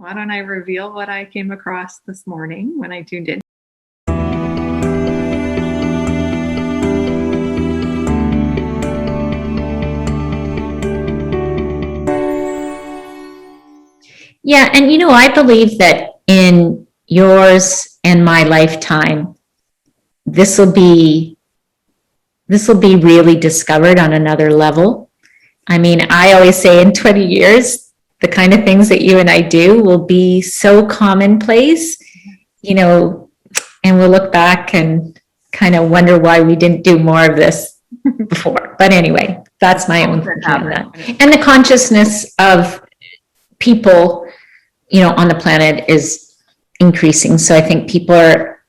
Why don't I reveal what I came across this morning when I tuned in? Yeah, and I believe that in yours and my lifetime, this will be really discovered on another level. I mean, I always say in 20 years, the kind of things that you and I do will be so commonplace, and we'll look back and kind of wonder why we didn't do more of this before. But anyway, that's my own thinking on that. And the consciousness of people, on the planet is increasing. So I think people are,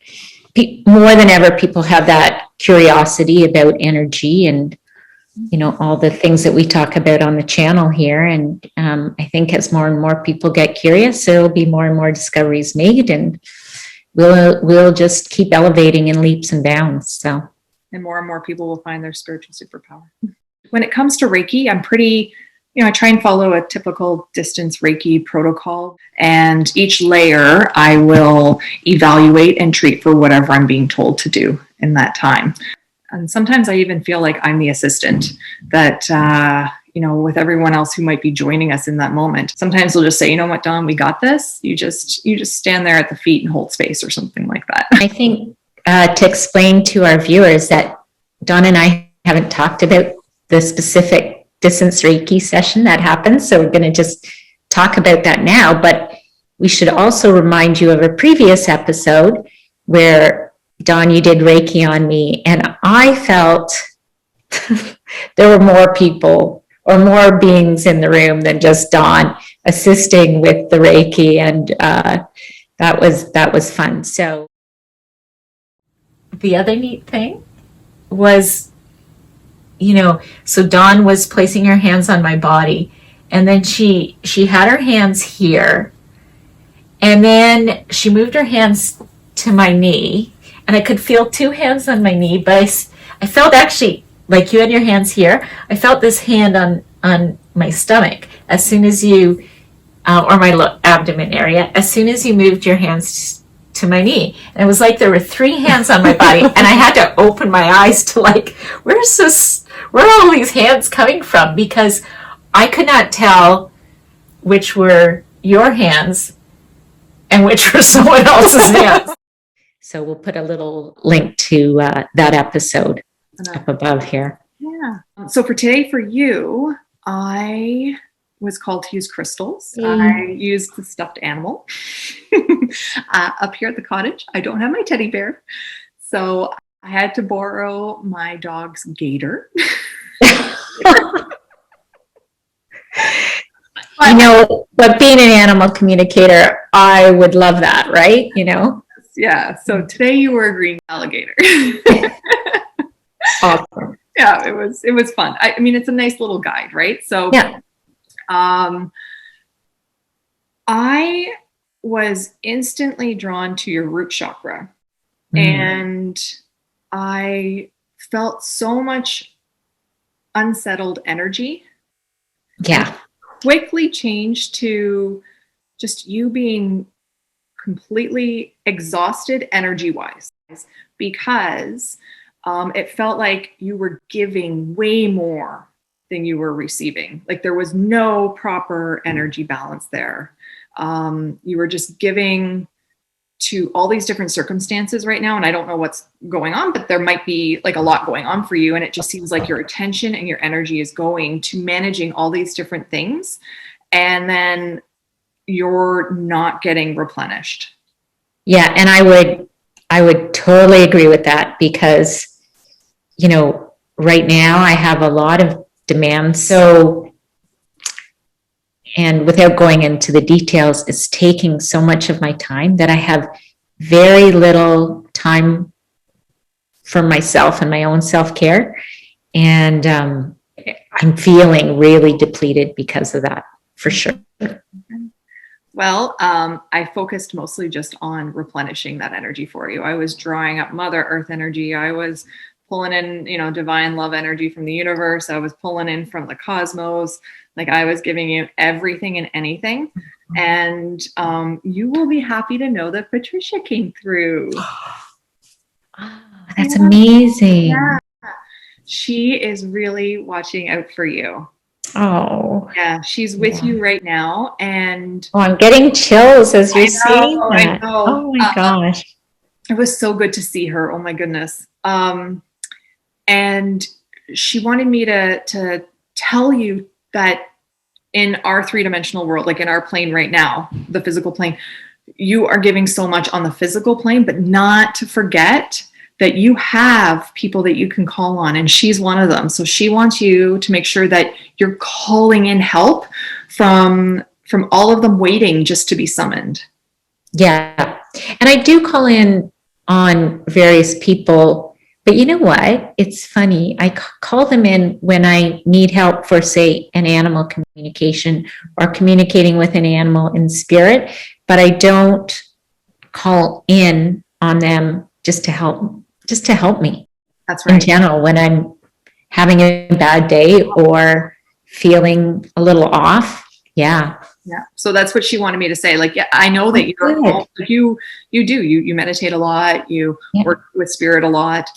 more than ever, people have that curiosity about energy and, all the things that we talk about on the channel here. And I think as more and more people get curious, there will be more and more discoveries made, and we'll just keep elevating in leaps and bounds. So, and more people will find their spiritual superpower. When it comes to Reiki, I'm pretty, I try and follow a typical distance Reiki protocol, and each layer I will evaluate and treat for whatever I'm being told to do in that time. And sometimes I even feel like I'm the assistant that, with everyone else who might be joining us in that moment. Sometimes we'll just say, you know what, Dawn, we got this. You just stand there at the feet and hold space or something like that. I think to explain to our viewers that Dawn and I haven't talked about the specific Distance Reiki session that happens. So we're going to just talk about that now. But we should also remind you of a previous episode where, Dawn, you did Reiki on me, and I felt there were more people or more beings in the room than just Dawn assisting with the Reiki, and that was fun. So the other neat thing was, so Dawn was placing her hands on my body, and then she had her hands here, and then she moved her hands to my knee, and I could feel two hands on my knee, but I felt actually like you had your hands here. I felt this hand on my stomach as soon as you, or my abdomen area, as soon as you moved your hands to my knee. And it was like there were three hands on my body, and I had to open my eyes to where are all these hands coming from? Because I could not tell which were your hands and which were someone else's hands. So we'll put a little link to that episode up above here. Yeah. So for today, for you, I was called to use crystals. I used the stuffed animal up here at the cottage. I don't have my teddy bear, so I had to borrow my dog's gator. But being an animal communicator, I would love that, right? Yeah. So today you were a green alligator. Awesome. Yeah, it was fun. I mean, it's a nice little guide, right? So yeah. I was instantly drawn to your root chakra, and I felt so much unsettled energy. Yeah. Quickly changed to just you being completely exhausted energy-wise, because it felt like you were giving way more than you were receiving. Like there was no proper energy balance there. You were just giving to all these different circumstances right now, and I don't know what's going on, but there might be like a lot going on for you, and it just seems like your attention and your energy is going to managing all these different things, and then you're not getting replenished. Yeah, and I would totally agree with that, because right now I have a lot of demands. So, and without going into the details, it's taking so much of my time that I have very little time for myself and my own self-care. And I'm feeling really depleted because of that, for sure. Well, I focused mostly just on replenishing that energy for you. I was drawing up Mother Earth energy. I was pulling in, divine love energy from the universe. I was pulling in from the cosmos. Like I was giving you everything and anything And you will be happy to know that Patricia came through. That's amazing. Yeah. She is really watching out for you. Oh. Yeah, she's with you right now. And I'm getting chills as you're saying that. I know. Oh my gosh. It was so good to see her. Oh my goodness. And she wanted me to tell you that in our three-dimensional world, like in our plane right now, the physical plane, you are giving so much on the physical plane, but not to forget that you have people that you can call on, and she's one of them. So she wants you to make sure that you're calling in help from all of them waiting just to be summoned. Yeah. And I do call in on various people, but you know what? It's funny. I call them in when I need help for, say, an animal communication or communicating with an animal in spirit, but I don't call in on them just to help me. That's right. In general, when I'm having a bad day or feeling a little off. Yeah. Yeah. So that's what she wanted me to say. Like, yeah, I know that you meditate a lot, you work with spirit a lot,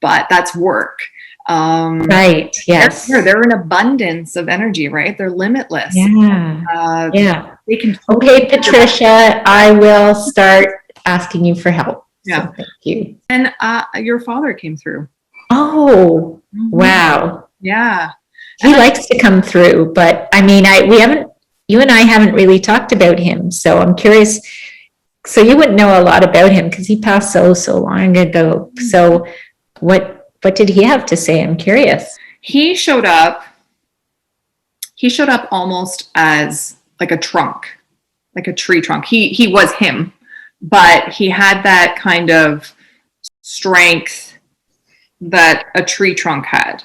but that's work. Right. Yes. They're an abundance of energy, right? They're limitless. Yeah. Yeah. They can. Okay, Patricia, I will start asking you for help. Yeah. So thank you. And your father came through. Oh, wow. Yeah. He likes to come through, but I mean, you and I haven't really talked about him. So I'm curious. So you wouldn't know a lot about him because he passed so long ago. So what did he have to say? I'm curious. He showed up almost as like a trunk, like a tree trunk. He was him, but he had that kind of strength that a tree trunk had.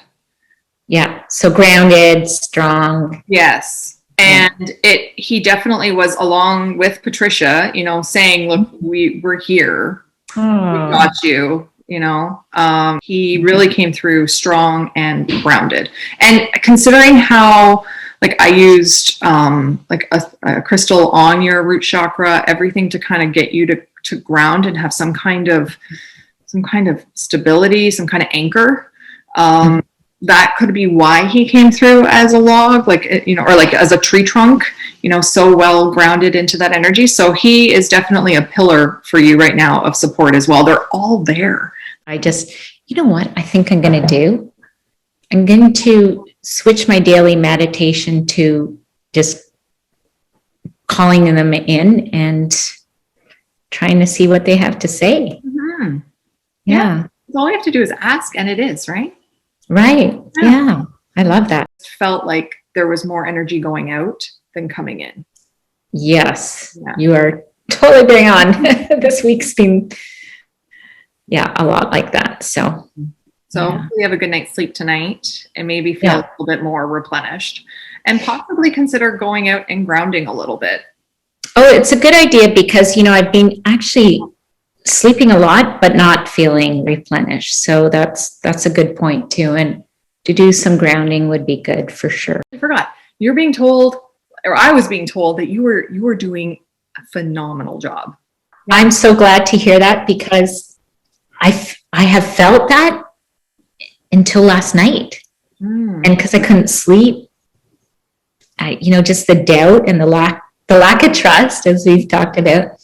Yeah. So grounded, strong. Yes. And he definitely was, along with Patricia, saying, look, we're here. We got you, he really came through strong and grounded. And considering how, like, I used like a crystal on your root chakra, everything to kind of get you to ground and have some kind of stability, some kind of anchor. That could be why he came through as a log, like, or like as a tree trunk, so well grounded into that energy. So he is definitely a pillar for you right now of support as well. They're all there. You know what I think I'm going to do? I'm going to switch my daily meditation to just calling them in and trying to see what they have to say. Mm-hmm. Yeah. All you have to do is ask, and it is, right? Right. Yeah. I love that. It felt like there was more energy going out than coming in. Yes. Yeah. You are totally bang on. This week's been, a lot like that. So hopefully you have a good night's sleep tonight and maybe feel a little bit more replenished, and possibly consider going out and grounding a little bit. Oh, it's a good idea because, I've been actually sleeping a lot, but not feeling replenished. So that's a good point too. And to do some grounding would be good for sure. I forgot. You're being told, or I was being told, that you were doing a phenomenal job. I'm so glad to hear that because I have felt that until last night. And because I couldn't sleep, just the doubt and the lack of trust, as we've talked about,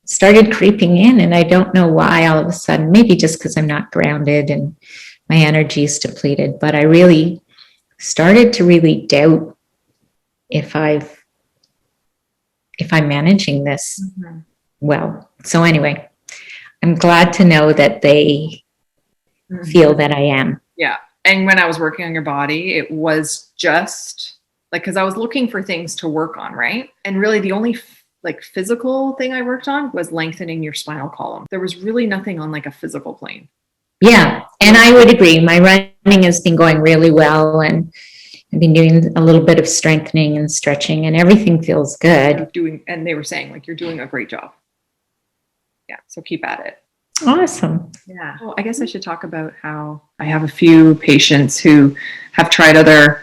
started creeping in, and I don't know why all of a sudden. Maybe just because I'm not grounded and my energy is depleted, but I really started to really doubt if I'm managing this well. So anyway, I'm glad to know that they feel that I am. Yeah. And when I was working on your body, it was just like, because I was looking for things to work on, right? And really the only like physical thing I worked on was lengthening your spinal column. There was really nothing on like a physical plane. Yeah. And I would agree. My running has been going really well, and I've been doing a little bit of strengthening and stretching, and everything feels good. And they were saying, like, you're doing a great job. Yeah. So keep at it. Awesome. Yeah. Well, I guess I should talk about how I have a few patients who have tried other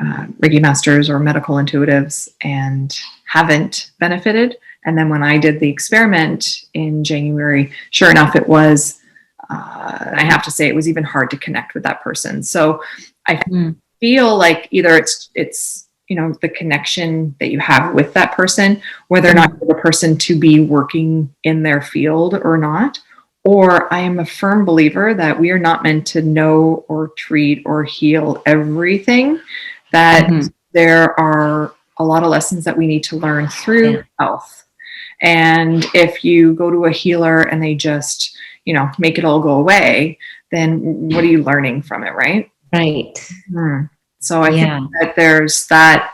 Reiki masters or medical intuitives and haven't benefited. And then when I did the experiment in January, sure enough, it was, I have to say, it was even hard to connect with that person. So I feel like either it's, the connection that you have with that person, whether or not you're the person to be working in their field or not. Or I am a firm believer that we are not meant to know or treat or heal everything, that there are a lot of lessons that we need to learn through health. And if you go to a healer and they just, make it all go away, then what are you learning from it, right? Right. So I think that there's that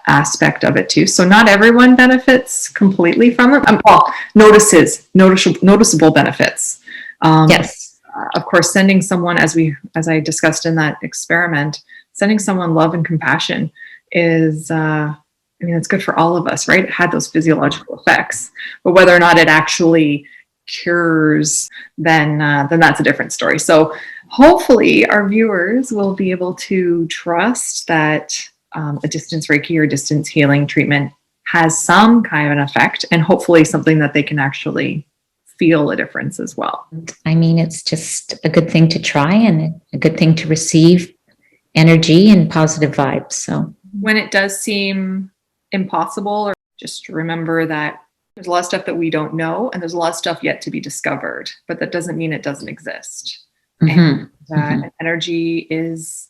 aspect of it too. So not everyone benefits completely from it. Well, noticeable benefits. Yes. Of course, sending someone, as I discussed in that experiment, sending someone love and compassion is, it's good for all of us, right? It had those physiological effects, but whether or not it actually cures, then that's a different story. So hopefully our viewers will be able to trust that a distance Reiki or distance healing treatment has some kind of an effect, and hopefully something that they can actually feel a difference as well. It's just a good thing to try and a good thing to receive energy and positive vibes. So when it does seem impossible, or just remember that there's a lot of stuff that we don't know, and there's a lot of stuff yet to be discovered, but that doesn't mean it doesn't exist. And energy is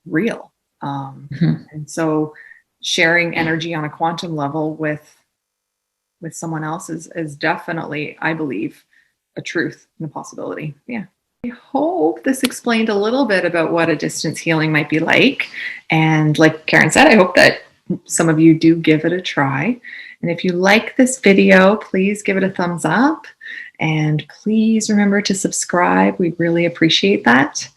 real. And so sharing energy on a quantum level with someone else is definitely, I believe, a truth and a possibility. Yeah. I hope this explained a little bit about what a distance healing might be like. And like Caron said, I hope that some of you do give it a try. And if you like this video, please give it a thumbs up. And please remember to subscribe. We'd really appreciate that.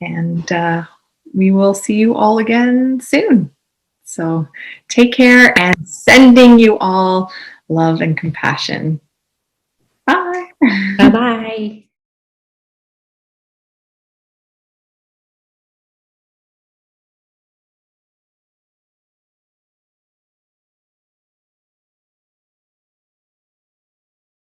And we will see you all again soon. So take care, and sending you all love and compassion. Bye. Bye-bye.